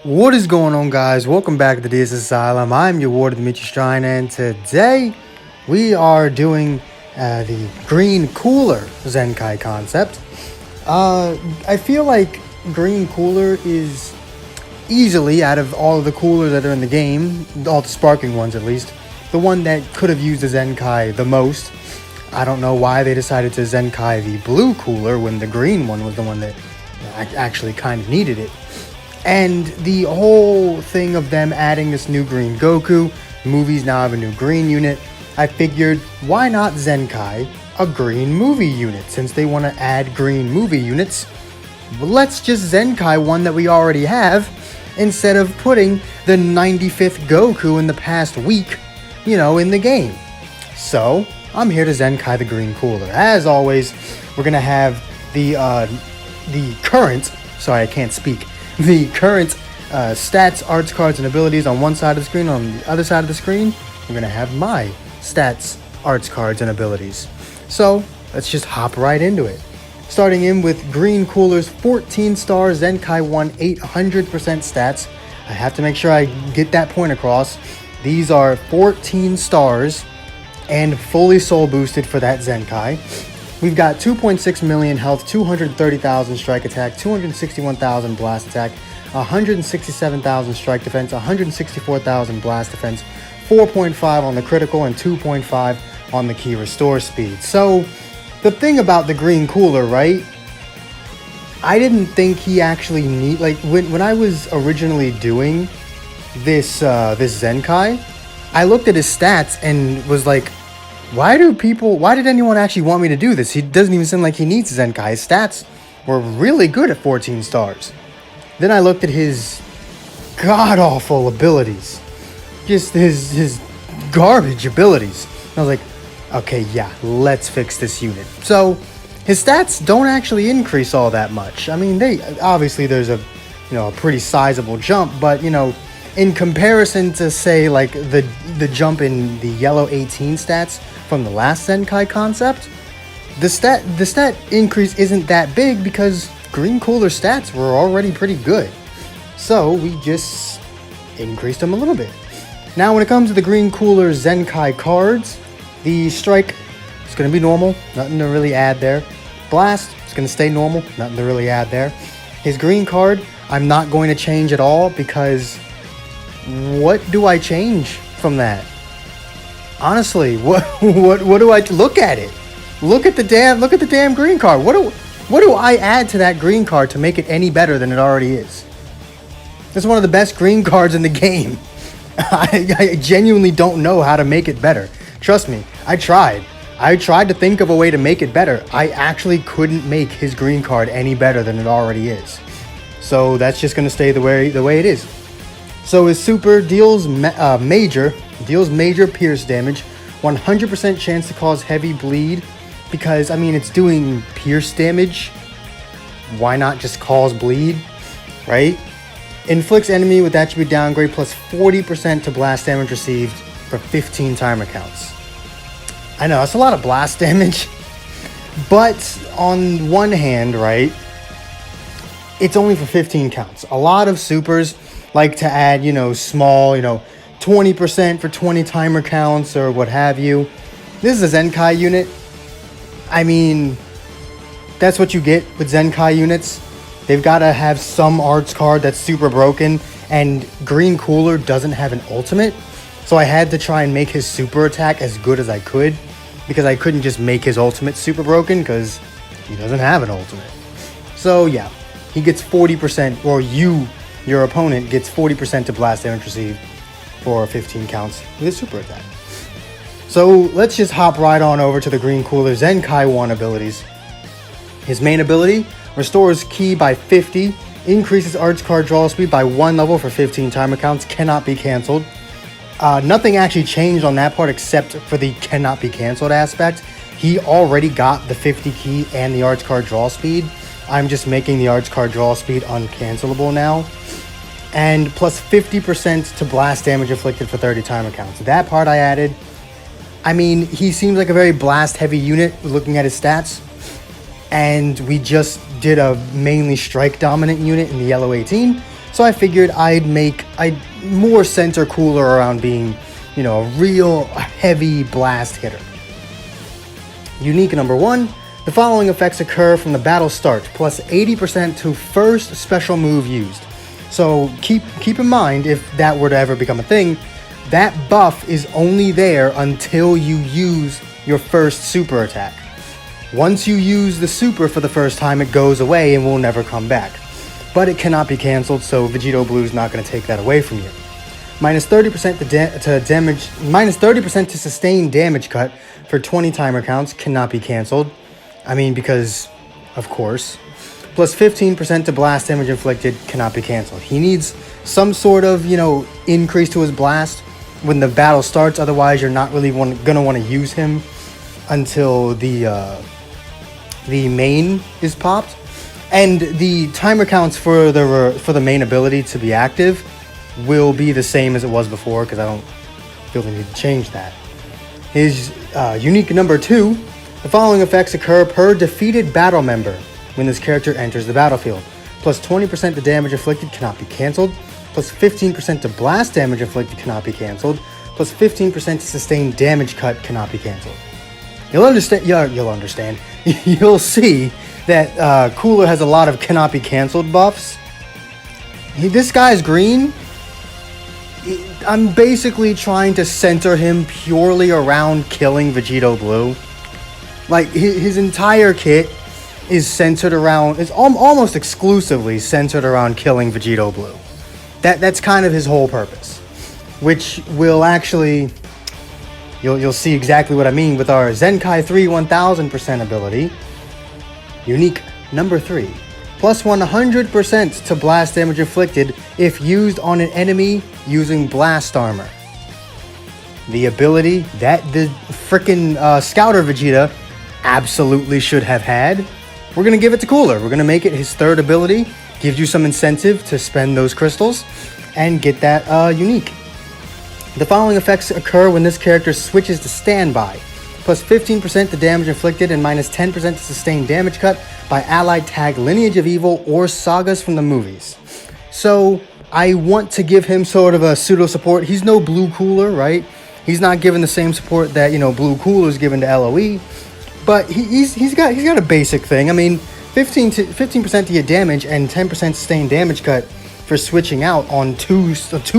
What is going on, guys? Welcome back to the DS Asylum. I'm your warden, Dimitri Strine, and today we are doing the green cooler Zenkai concept. I feel like green cooler is easily, out of all of the coolers that are in the game, all the sparking ones at least, the one that could have used the Zenkai the most. I don't know why they decided to Zenkai the blue cooler when the green one was the one that actually kind of needed it. And the whole thing of them adding this new green Goku, movies now have a new green unit, I figured, why not Zenkai a green movie unit? Since they want to add green movie units, let's just Zenkai one that we already have, instead of putting the 95th Goku in the past week, in the game. So, I'm here to Zenkai the green cooler. As always, we're going to have the current, sorry I can't speak, the current stats, arts, cards, and abilities on one side of the screen. On the other side of the screen, we're going to have my stats, arts, cards, and abilities. So, let's just hop right into it. Starting in with Green Cooler's 14 star Zenkai 1 800% stats. I have to make sure I get that point across. These are 14 stars and fully soul boosted for that Zenkai. We've got 2.6 million health, 230,000 strike attack, 261,000 blast attack, 167,000 strike defense, 164,000 blast defense, 4.5 on the critical, and 2.5 on the key restore speed. So, the thing about the green cooler, right? I didn't think he actually need, like, when I was originally doing this Zenkai, I looked at his stats and was like, why did anyone actually want me to do this? He doesn't even seem like he needs Zenkai. His stats were really good at 14 stars. Then I looked at his god-awful abilities. Just his garbage abilities. And I was like, okay, yeah, let's fix this unit. So, his stats don't actually increase all that much. I mean, obviously there's a pretty sizable jump, but in comparison to, say, like the jump in the yellow 18 stats from the last Zenkai concept, the stat increase isn't that big because Green Cooler stats were already pretty good. So we just increased them a little bit. Now when it comes to the Green Cooler Zenkai cards, the strike is going to be normal, nothing to really add there. Blast is going to stay normal, nothing to really add there. His green card, I'm not going to change at all because what do I change from that? Honestly, what do I look at it? Look at the damn green card. What do I add to that green card to make it any better than it already is? It's one of the best green cards in the game. I genuinely don't know how to make it better. Trust me, I tried. I tried to think of a way to make it better. I actually couldn't make his green card any better than it already is. So that's just going to stay the way it is. So his super deals major pierce damage, 100% chance to cause heavy bleed, because I mean it's doing pierce damage. Why not just cause bleed, right? Inflicts enemy with attribute downgrade plus 40% to blast damage received for 15 timer counts. I know that's a lot of blast damage, but on one hand, right, it's only for 15 counts. A lot of supers like to add, small, 20% for 20 timer counts or what have you. This is a Zenkai unit. I mean, that's what you get with Zenkai units. They've got to have some arts card that's super broken, and Green Cooler doesn't have an ultimate. So I had to try and make his super attack as good as I could, because I couldn't just make his ultimate super broken because he doesn't have an ultimate. So yeah, he gets 40%, or your opponent gets 40% to blast damage received for 15 counts with his super attack. So let's just hop right on over to the Green Cooler Zenkai 1 abilities. His main ability, restores ki by 50, increases arts card draw speed by 1 level for 15 timer counts, cannot be cancelled. Nothing actually changed on that part except for the cannot be cancelled aspect. He already got the 50 ki and the arts card draw speed. I'm just making the arts card draw speed uncancelable now. And plus 50% to blast damage inflicted for 30 timer counts. That part I added. I mean, he seems like a very blast heavy unit looking at his stats. And we just did a mainly strike dominant unit in the yellow 18. So I figured I'd more center Cooler around being, a real heavy blast hitter. Unique number 1, the following effects occur from the battle start, plus 80% to first special move used. So keep in mind, if that were to ever become a thing, that buff is only there until you use your first super attack. Once you use the super for the first time, it goes away and will never come back. But it cannot be cancelled, so Vegito Blue is not going to take that away from you. Minus 30% to damage, minus 30% to sustain damage cut for 20 timer counts cannot be cancelled. I mean, because, of course. Plus 15% to blast damage inflicted cannot be cancelled. He needs some sort of, increase to his blast when the battle starts. Otherwise, you're not really going to want to use him until the main is popped. And the timer counts for the main ability to be active will be the same as it was before, because I don't feel the need to change that. His unique number 2, the following effects occur per defeated battle member when this character enters the battlefield. Plus 20% to damage inflicted cannot be cancelled. Plus 15% to blast damage inflicted cannot be cancelled. Plus 15% to sustain damage cut cannot be cancelled. You'll understand. You'll see that Cooler has a lot of cannot be cancelled buffs. This guy's green. I'm basically trying to center him purely around killing Vegito Blue. Like, his entire kit is centered around, it's almost exclusively centered around killing Vegito Blue. That's kind of his whole purpose, which will actually, you'll see exactly what I mean with our Zenkai 3 1000% ability. Unique number 3. Plus 100% to blast damage inflicted if used on an enemy using blast armor. The ability that the frickin' Scouter Vegeta absolutely should have had. We're going to give it to Cooler. We're going to make it his third ability. Gives you some incentive to spend those crystals and get that unique. The following effects occur when this character switches to standby. Plus 15% to damage inflicted and minus 10% to sustain damage cut by allied tag Lineage of Evil or sagas from the movies. So I want to give him sort of a pseudo support. He's no Blue Cooler, right? He's not given the same support that, Blue Cooler is given to LOE. But he's got a basic thing. I mean, 15% to your damage and 10% sustained damage cut for switching out on two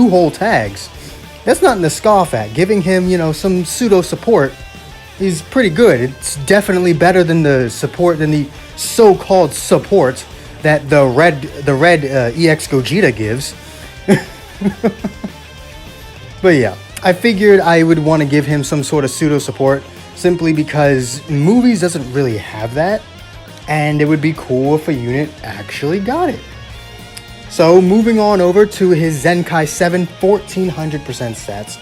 whole tags. That's nothing to scoff at. Giving him, some pseudo support is pretty good. It's definitely better than the so-called support that the red EX Gogeta gives. But yeah, I figured I would want to give him some sort of pseudo support simply because movies doesn't really have that, and it would be cool if a unit actually got it. So moving on over to his Zenkai 7 1400% stats.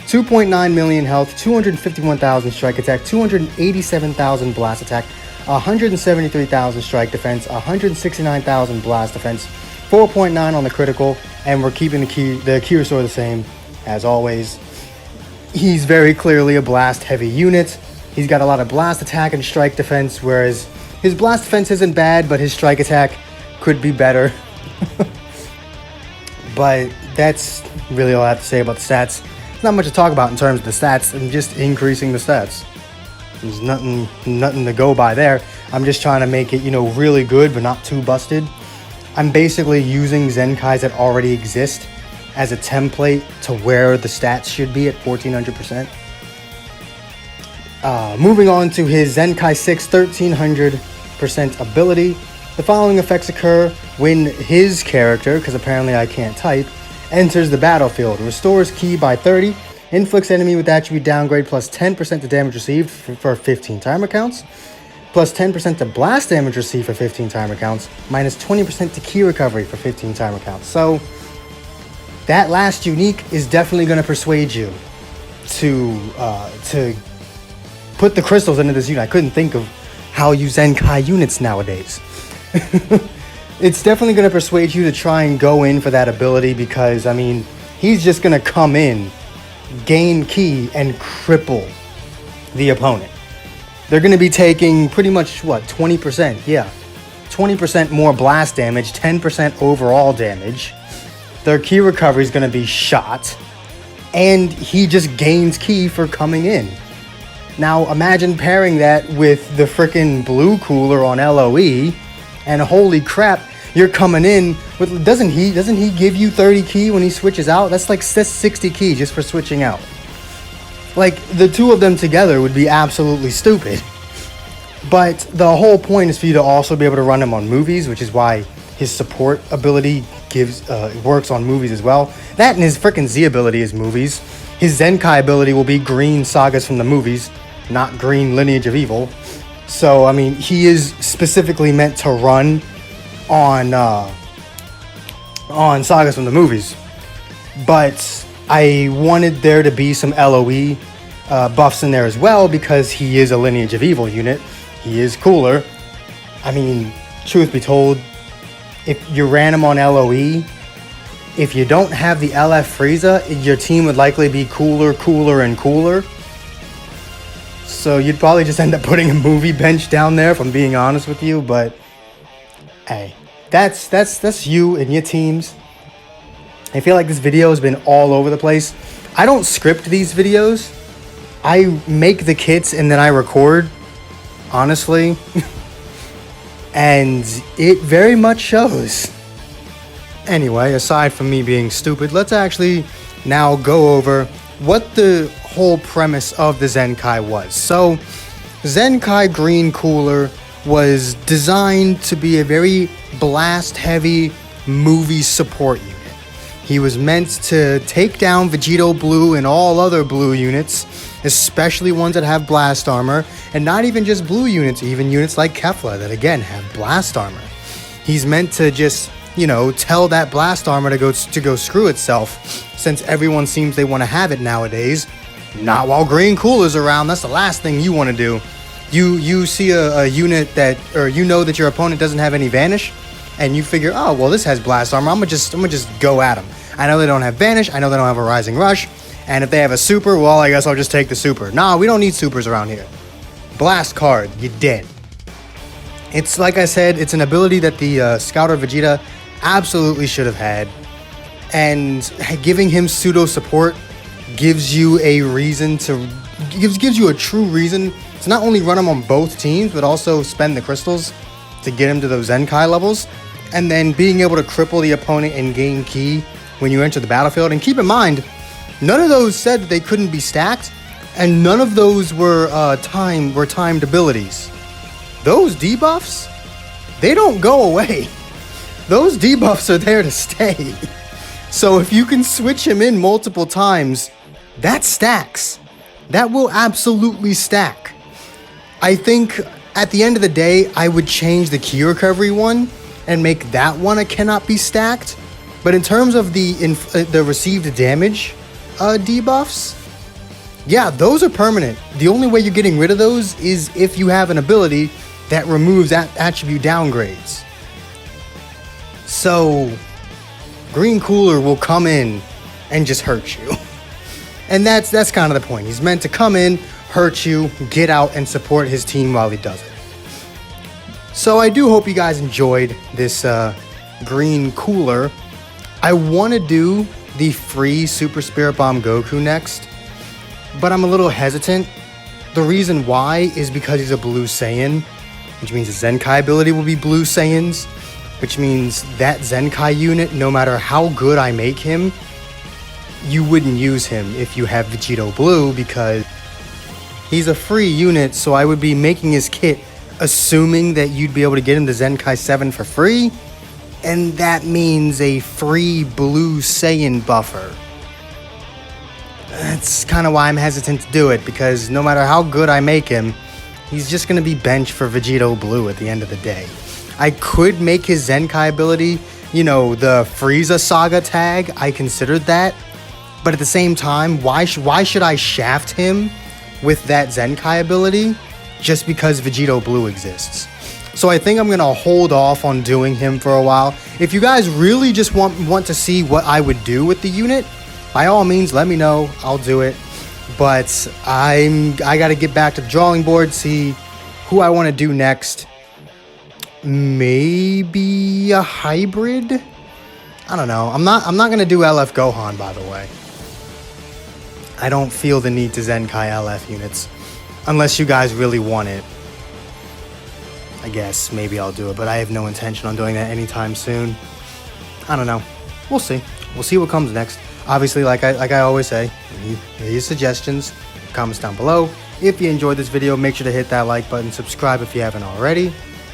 2.9 million health, 251,000 strike attack, 287,000 blast attack, 173,000 strike defense, 169,000 blast defense, 4.9 on the critical, and we're keeping the Kyosor the same as always. He's very clearly a blast heavy unit. He's got a lot of blast attack and strike defense, whereas his blast defense isn't bad, but his strike attack could be better. But that's really all I have to say about the stats. There's not much to talk about in terms of the stats. I'm just increasing the stats. There's nothing to go by there. I'm just trying to make it, really good, but not too busted. I'm basically using Zenkais that already exist as a template to where the stats should be at 1400%. Moving on to his Zenkai 6 1300% ability. The following effects occur when his character, because apparently I can't type, enters the battlefield. Restores ki by 30. Inflicts enemy with attribute downgrade plus 10% to damage received for 15 timer counts. Plus 10% to blast damage received for 15 timer counts. Minus 20% to ki recovery for 15 timer counts. So that last unique is definitely going to persuade you to put the crystals into this unit. I couldn't think of how you Zenkai units nowadays. It's definitely going to persuade you to try and go in for that ability because, I mean, he's just going to come in, gain ki, and cripple the opponent. They're going to be taking pretty much, 20%? Yeah. 20% more blast damage, 10% overall damage. their ki recovery is going to be shot, and he just gains ki for coming in. Now imagine pairing that with the frickin' blue cooler on LOE, and holy crap, you're coming in with, doesn't he give you 30 ki when he switches out? That's 60 ki just for switching out. Like, the two of them together would be absolutely stupid. But the whole point is for you to also be able to run him on movies, which is why his support ability works on movies as well. That and his frickin' Z ability is movies. His Zenkai ability will be green sagas from the movies, not green Lineage of Evil. So, I mean, he is specifically meant to run on sagas from the movies. But I wanted there to be some LOE buffs in there as well, because he is a Lineage of Evil unit. He is cooler. I mean, truth be told, if you ran him on LOE, if you don't have the LF Frieza, your team would likely be cooler, and cooler. So you'd probably just end up putting a movie bench down there, if I'm being honest with you. But hey, that's you and your teams. I feel like this video has been all over the place. I don't script these videos. I make the kits and then I record, honestly. And it very much shows. Anyway, aside from me being stupid, let's actually now go over what the whole premise of the Zenkai was. So, Zenkai Green Cooler was designed to be a very blast-heavy movie support unit. He was meant to take down Vegito Blue and all other blue units, especially ones that have blast armor, and not even just blue units, even units like Kefla that again have blast armor. He's meant to just, tell that blast armor to go screw itself, since everyone seems they want to have it nowadays. Not while Green Cooler's around. That's the last thing you want to do. You see a unit that, or that your opponent doesn't have any vanish, and you figure, oh well, this has blast armor. I'm gonna just go at them. I know they don't have vanish. I know they don't have a rising rush. And if they have a super, well, I guess I'll just take the super. Nah, we don't need supers around here. Blast card, you dead. It's like I said, it's an ability that the Scouter Vegeta absolutely should have had. And giving him pseudo support gives you a reason to gives you a true reason to not only run him on both teams, but also spend the crystals to get him to those Zenkai levels. And then being able to cripple the opponent and gain ki when you enter the battlefield. And keep in mind, none of those said that they couldn't be stacked, and none of those were timed abilities. Those debuffs, they don't go away. Those debuffs are there to stay. So if you can switch him in multiple times, that stacks. That will absolutely stack. I think at the end of the day, I would change the ki recovery one and make that one a cannot be stacked. But in terms of the received damage debuffs, yeah, those are permanent. The only way you're getting rid of those is if you have an ability that removes that attribute downgrades. So, Green Cooler will come in and just hurt you. And that's kind of the point. He's meant to come in, hurt you, get out, and support his team while he does it. So I do hope you guys enjoyed this Green Cooler. I want to do the free Super Spirit Bomb Goku next, but I'm a little hesitant. The reason why is because he's a Blue Saiyan, which means his Zenkai ability will be Blue Saiyans, which means that Zenkai unit, no matter how good I make him, you wouldn't use him if you have Vegito Blue, because he's a free unit, so I would be making his kit assuming that you'd be able to get him to Zenkai 7 for free, and that means a free Blue Saiyan buffer. That's kind of why I'm hesitant to do it, because no matter how good I make him, he's just going to be benched for Vegito Blue at the end of the day. I could make his Zenkai ability, the Frieza Saga tag. I considered that. But at the same time, why should I shaft him with that Zenkai ability just because Vegito Blue exists? So I think I'm going to hold off on doing him for a while. If you guys really just want to see what I would do with the unit, by all means, let me know. I'll do it. But I got to get back to the drawing board, see who I want to do next. Maybe a hybrid? I don't know. I'm not gonna do LF Gohan, by the way. I don't feel the need to Zenkai LF units. Unless you guys really want it. I guess maybe I'll do it, but I have no intention on doing that anytime soon. I don't know. We'll see. We'll see what comes next. Obviously, like I always say, leave your suggestions, comments down below. If you enjoyed this video, make sure to hit that like button, subscribe if you haven't already,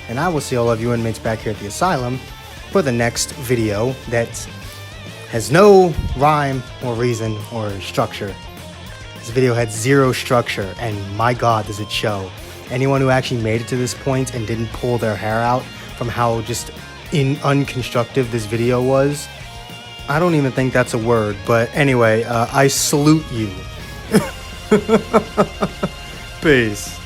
and I will see all of you inmates back here at the asylum for the next video that has no rhyme or reason or structure. This video had zero structure, and my God, does it show. Anyone who actually made it to this point and didn't pull their hair out from how just unconstructive this video was, I don't even think that's a word, but anyway, I salute you. Peace.